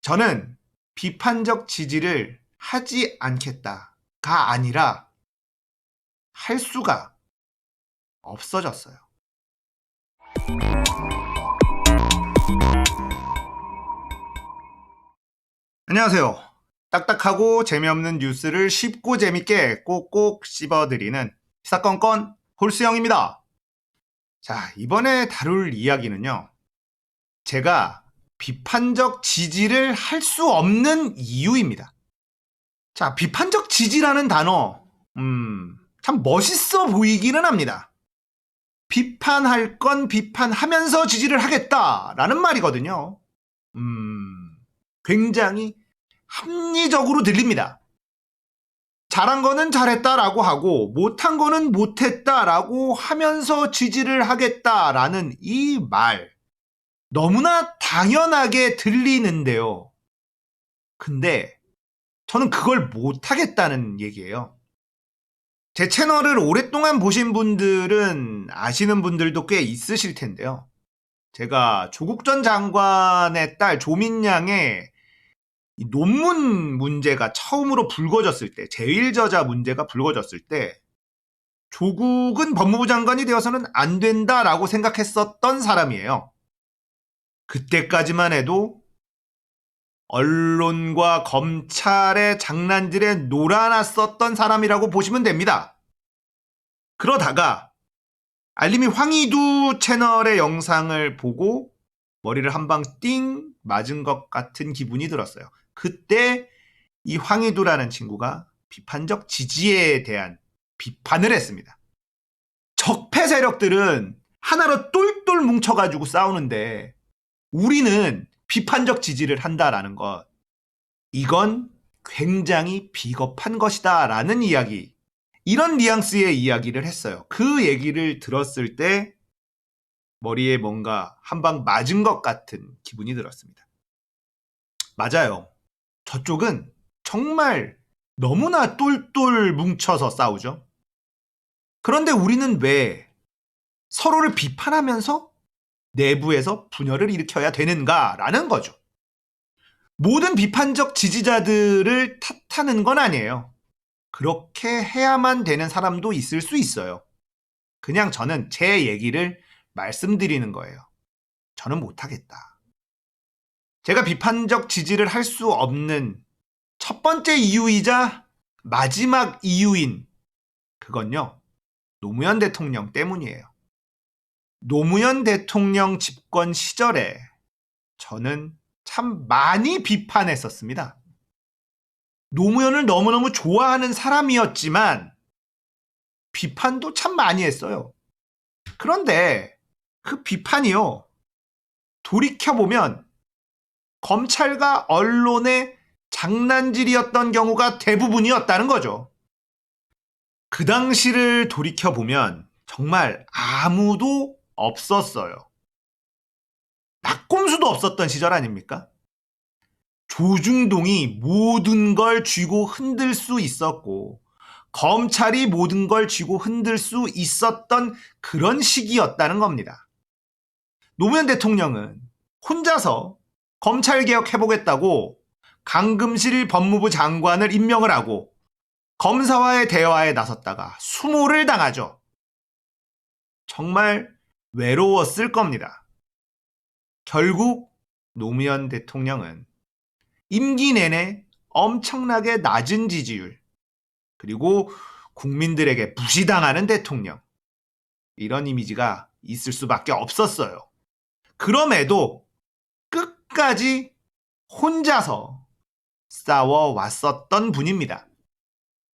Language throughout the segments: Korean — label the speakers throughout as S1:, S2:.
S1: 저는 비판적 지지를 하지 않겠다가 아니라 할 수가 없어졌어요. 안녕하세요. 딱딱하고 재미없는 뉴스를 쉽고 재밌게 꼭꼭 씹어드리는 시사건건 홀수영입니다. 자, 이번에 다룰 이야기는요. 제가 비판적 지지를 할 수 없는 이유입니다. 자, 비판적 지지라는 단어, 참 멋있어 보이기는 합니다. 비판할 건 비판하면서 지지를 하겠다라는 말이거든요. 굉장히 합리적으로 들립니다. 잘한 거는 잘했다라고 하고 못한 거는 못했다라고 하면서 지지를 하겠다라는 이 말 너무나 당연하게 들리는데요. 근데 저는 그걸 못하겠다는 얘기예요. 제 채널을 오랫동안 보신 분들은 아시는 분들도 꽤 있으실 텐데요. 제가 조국 전 장관의 딸 조민양의 논문 문제가 처음으로 불거졌을 때, 제1저자 문제가 불거졌을 때 조국은 법무부 장관이 되어서는 안 된다라고 생각했었던 사람이에요. 그때까지만 해도 언론과 검찰의 장난질에 놀아났었던 사람이라고 보시면 됩니다. 그러다가 알림이 황희두 채널의 영상을 보고 머리를 한 방 띵 맞은 것 같은 기분이 들었어요. 그때 이 황희두라는 친구가 비판적 지지에 대한 비판을 했습니다. 적폐 세력들은 하나로 똘똘 뭉쳐가지고 싸우는데 우리는 비판적 지지를 한다라는 것, 이건 굉장히 비겁한 것이다 라는 이야기, 이런 뉘앙스의 이야기를 했어요. 그 얘기를 들었을 때 머리에 뭔가 한 방 맞은 것 같은 기분이 들었습니다. 맞아요. 저쪽은 정말 너무나 똘똘 뭉쳐서 싸우죠. 그런데 우리는 왜 서로를 비판하면서 내부에서 분열을 일으켜야 되는가라는 거죠. 모든 비판적 지지자들을 탓하는 건 아니에요. 그렇게 해야만 되는 사람도 있을 수 있어요. 그냥 저는 제 얘기를 말씀드리는 거예요. 저는 못하겠다. 제가 비판적 지지를 할 수 없는 첫 번째 이유이자 마지막 이유인 그건요. 노무현 대통령 때문이에요. 노무현 대통령 집권 시절에 저는 참 많이 비판했었습니다. 노무현을 너무너무 좋아하는 사람이었지만 비판도 참 많이 했어요. 그런데 그 비판이요. 돌이켜보면 검찰과 언론의 장난질이었던 경우가 대부분이었다는 거죠. 그 당시를 돌이켜보면 정말 아무도 없었어요. 낙곰수도 없었던 시절 아닙니까? 조중동이 모든 걸 쥐고 흔들 수 있었고 검찰이 모든 걸 쥐고 흔들 수 있었던 그런 시기였다는 겁니다. 노무현 대통령은 혼자서 검찰개혁 해보겠다고 강금실 법무부 장관을 임명을 하고 검사와의 대화에 나섰다가 수모를 당하죠. 정말 외로웠을 겁니다. 결국 노무현 대통령은 임기 내내 엄청나게 낮은 지지율, 그리고 국민들에게 무시당하는 대통령, 이런 이미지가 있을 수밖에 없었어요. 그럼에도 끝까지 혼자서 싸워왔었던 분입니다.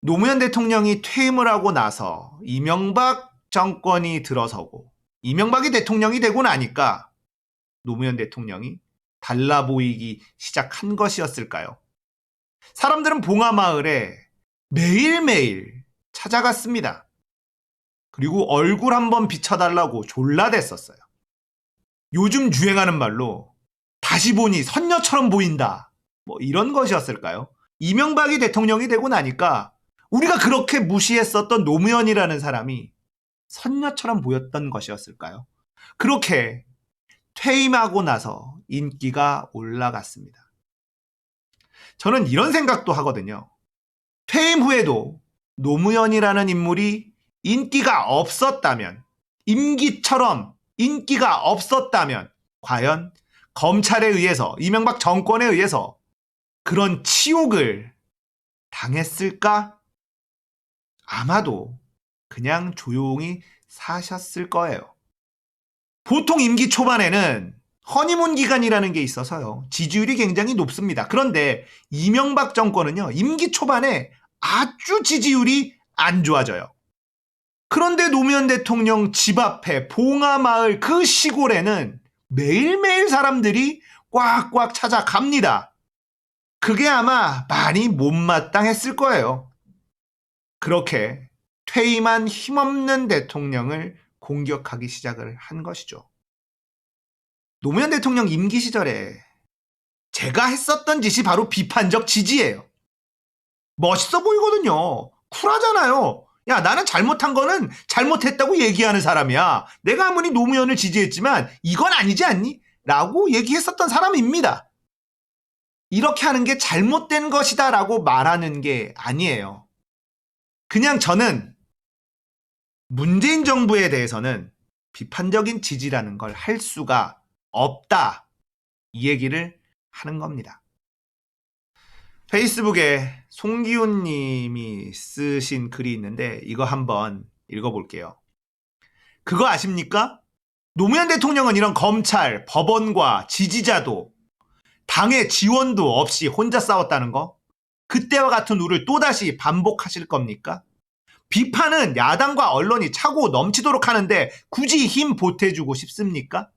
S1: 노무현 대통령이 퇴임을 하고 나서 이명박 정권이 들어서고 이명박이 대통령이 되고 나니까 노무현 대통령이 달라 보이기 시작한 것이었을까요? 사람들은 봉하마을에 매일매일 찾아갔습니다. 그리고 얼굴 한번 비춰달라고 졸라댔었어요. 요즘 유행하는 말로 다시 보니 선녀처럼 보인다, 뭐 이런 것이었을까요? 이명박이 대통령이 되고 나니까 우리가 그렇게 무시했었던 노무현이라는 사람이 선녀처럼 보였던 것이었을까요? 그렇게 퇴임하고 나서 인기가 올라갔습니다. 저는 이런 생각도 하거든요. 퇴임 후에도 노무현이라는 인물이 인기가 없었다면, 임기처럼 인기가 없었다면, 과연 검찰에 의해서, 이명박 정권에 의해서 그런 치욕을 당했을까? 아마도 그냥 조용히 사셨을 거예요. 보통 임기 초반에는 허니문 기간이라는 게 있어서요. 지지율이 굉장히 높습니다. 그런데 이명박 정권은요. 임기 초반에 아주 지지율이 안 좋아져요. 그런데 노무현 대통령 집 앞에 봉하마을 그 시골에는 매일매일 사람들이 꽉꽉 찾아갑니다. 그게 아마 많이 못마땅했을 거예요. 그렇게 퇴임한 힘없는 대통령을 공격하기 시작을 한 것이죠. 노무현 대통령 임기 시절에 제가 했었던 짓이 바로 비판적 지지예요. 멋있어 보이거든요. 쿨하잖아요. 야, 나는 잘못한 거는 잘못했다고 얘기하는 사람이야. 내가 아무리 노무현을 지지했지만 이건 아니지 않니? 라고 얘기했었던 사람입니다. 이렇게 하는 게 잘못된 것이다 라고 말하는 게 아니에요. 그냥 저는 문재인 정부에 대해서는 비판적인 지지라는 걸 할 수가 없다. 이 얘기를 하는 겁니다. 페이스북에 송기훈 님이 쓰신 글이 있는데 이거 한번 읽어볼게요. 그거 아십니까? 노무현 대통령은 이런 검찰, 법원과 지지자도 당의 지원도 없이 혼자 싸웠다는 거? 그때와 같은 우를 또다시 반복하실 겁니까? 비판은 야당과 언론이 차고 넘치도록 하는데 굳이 힘 보태주고 싶습니까?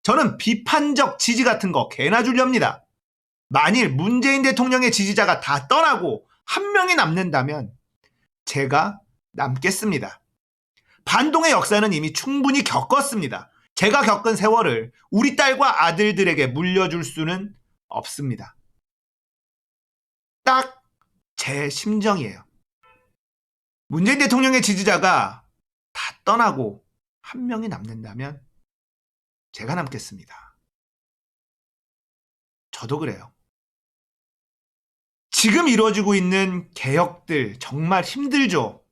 S1: 저는 비판적 지지 같은 거 개나 주렵니다. 만일 문재인 대통령의 지지자가 다 떠나고 한 명이 남는다면 제가 남겠습니다. 반동의 역사는 이미 충분히 겪었습니다. 제가 겪은 세월을 우리 딸과 아들들에게 물려줄 수는 없습니다. 딱 제 심정이에요. 문재인 대통령의 지지자가 다 떠나고 한 명이 남는다면 제가 남겠습니다. 저도 그래요. 지금 이루어지고 있는 개혁들 정말 힘들죠.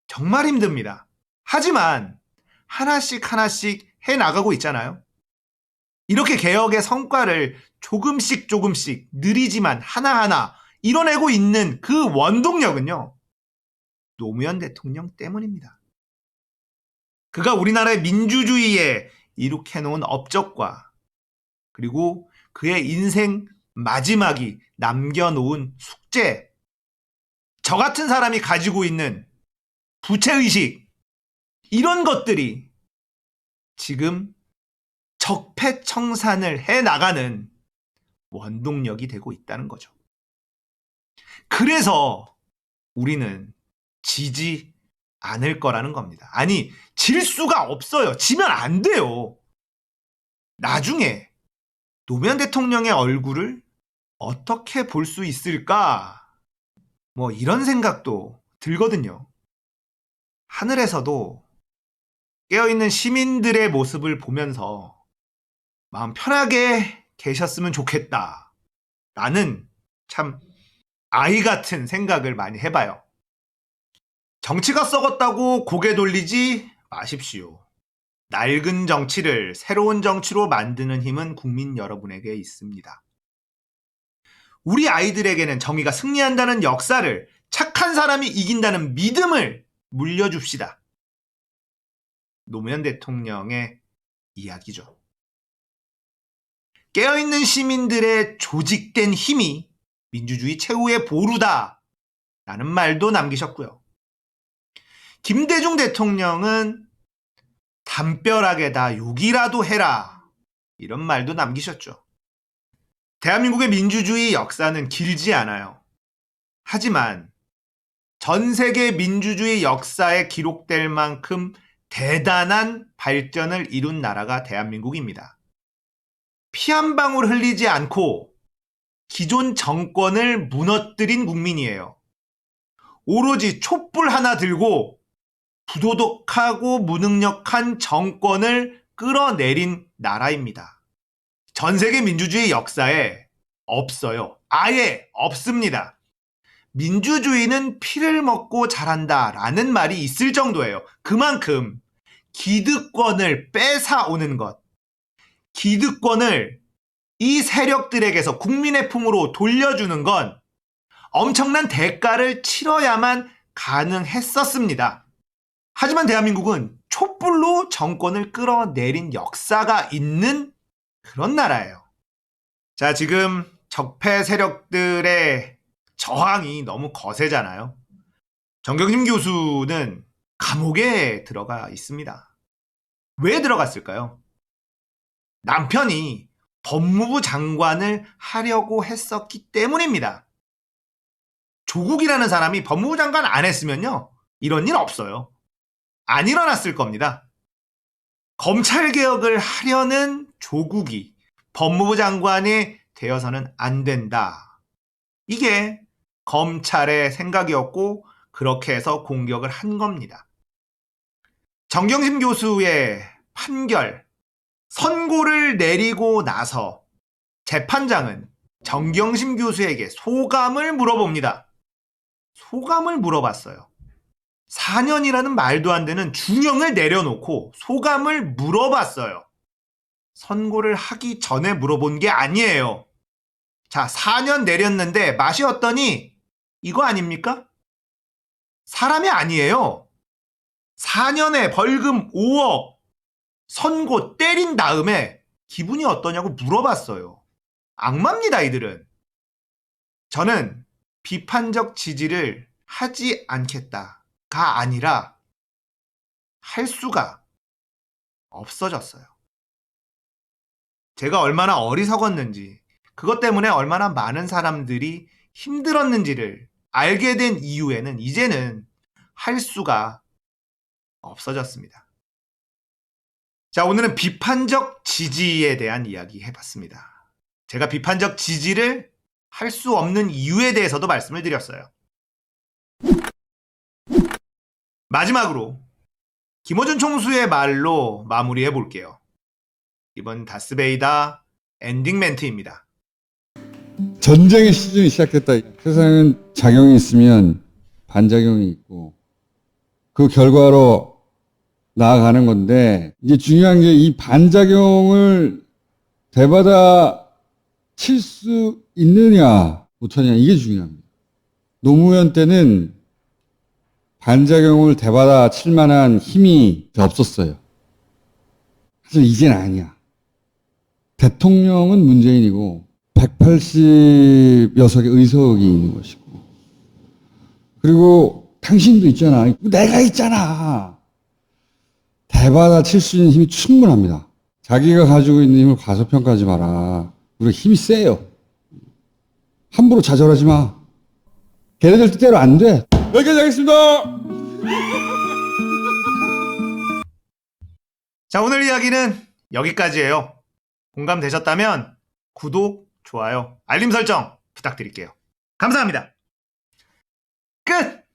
S1: 정말 힘듭니다. 하지만 하나씩 하나씩 해나가고 있잖아요. 이렇게 개혁의 성과를 조금씩 느리지만 하나하나 이뤄내고 있는 그 원동력은요. 노무현 대통령 때문입니다. 그가 우리나라의 민주주의에 이룩해놓은 업적과 그리고 그의 인생 마지막이 남겨놓은 숙제, 저 같은 사람이 가지고 있는 부채의식, 이런 것들이 지금 적폐청산을 해나가는 원동력이 되고 있다는 거죠. 그래서 우리는 지지 않을 거라는 겁니다. 아니, 질 수가 없어요. 지면 안 돼요. 나중에 노무현 대통령의 얼굴을 어떻게 볼 수 있을까? 뭐 이런 생각도 들거든요. 하늘에서도 깨어있는 시민들의 모습을 보면서 마음 편하게 계셨으면 좋겠다. 라는 참 아이 같은 생각을 많이 해봐요. 정치가 썩었다고 고개 돌리지 마십시오. 낡은 정치를 새로운 정치로 만드는 힘은 국민 여러분에게 있습니다. 우리 아이들에게는 정의가 승리한다는 역사를, 착한 사람이 이긴다는 믿음을 물려줍시다. 노무현 대통령의 이야기죠. 깨어있는 시민들의 조직된 힘이 민주주의 최후의 보루다 라는 말도 남기셨고요. 김대중 대통령은 담벼락에 다 욕이라도 해라 이런 말도 남기셨죠. 대한민국의 민주주의 역사는 길지 않아요. 하지만 전 세계 민주주의 역사에 기록될 만큼 대단한 발전을 이룬 나라가 대한민국입니다. 피 한 방울 흘리지 않고 기존 정권을 무너뜨린 국민이에요. 오로지 촛불 하나 들고 부도덕하고 무능력한 정권을 끌어내린 나라입니다. 전 세계 민주주의 역사에 없어요. 아예 없습니다. 민주주의는 피를 먹고 자란다라는 말이 있을 정도예요. 그만큼 기득권을 뺏어오는 것, 기득권을 이 세력들에게서 국민의 품으로 돌려주는 건 엄청난 대가를 치러야만 가능했었습니다. 하지만 대한민국은 촛불로 정권을 끌어내린 역사가 있는 그런 나라예요. 자, 지금 적폐 세력들의 저항이 너무 거세잖아요. 정경심 교수는 감옥에 들어가 있습니다. 왜 들어갔을까요? 남편이 법무부 장관을 하려고 했었기 때문입니다. 조국이라는 사람이 법무부 장관 안 했으면요, 이런 일 없어요. 안 일어났을 겁니다. 검찰개혁을 하려는 조국이 법무부 장관이 되어서는 안 된다. 이게 검찰의 생각이었고 그렇게 해서 공격을 한 겁니다. 정경심 교수의 판결, 선고를 내리고 나서 재판장은 정경심 교수에게 소감을 물어봅니다. 소감을 물어봤어요. 4년이라는 말도 안 되는 중형을 내려놓고 소감을 물어봤어요. 선고를 하기 전에 물어본 게 아니에요. 자, 4년 내렸는데 맛이 어떠니? 이거 아닙니까? 사람이 아니에요. 4년에 벌금 5억, 선고 때린 다음에 기분이 어떠냐고 물어봤어요. 악마입니다, 이들은. 저는 비판적 지지를 하지 않겠다가 아니라 할 수가 없어졌어요. 제가 얼마나 어리석었는지, 그것 때문에 얼마나 많은 사람들이 힘들었는지를 알게 된 이후에는 이제는 할 수가 없어졌습니다. 자, 오늘은 비판적 지지에 대한 이야기 해봤습니다. 제가 비판적 지지를 할 수 없는 이유에 대해서도 말씀을 드렸어요. 마지막으로 김어준 총수의 말로 마무리해 볼게요. 이번 다스베이다 엔딩 멘트입니다.
S2: 전쟁의 시즌이 시작됐다. 세상은 작용이 있으면 반작용이 있고 그 결과로 나아가는 건데 이제 중요한 게 이 반작용을 되받아 칠 수 있느냐 못하냐 이게 중요합니다. 노무현 때는 반작용을 되받아 칠 만한 힘이 없었어요. 하지만 이젠 아니야. 대통령은 문재인이고 180여 석의 의석이 있는 것이고 그리고 당신도 있잖아. 내가 있잖아. 대받아 칠 수 있는 힘이 충분합니다. 자기가 가지고 있는 힘을 과소평가하지 마라. 우리가 힘이 세요. 함부로 좌절하지 마. 걔네들 뜻대로 안 돼. 여기까지 하겠습니다.
S1: 자, 오늘 이야기는 여기까지예요. 공감되셨다면 구독, 좋아요, 알림 설정 부탁드릴게요. 감사합니다. 끝!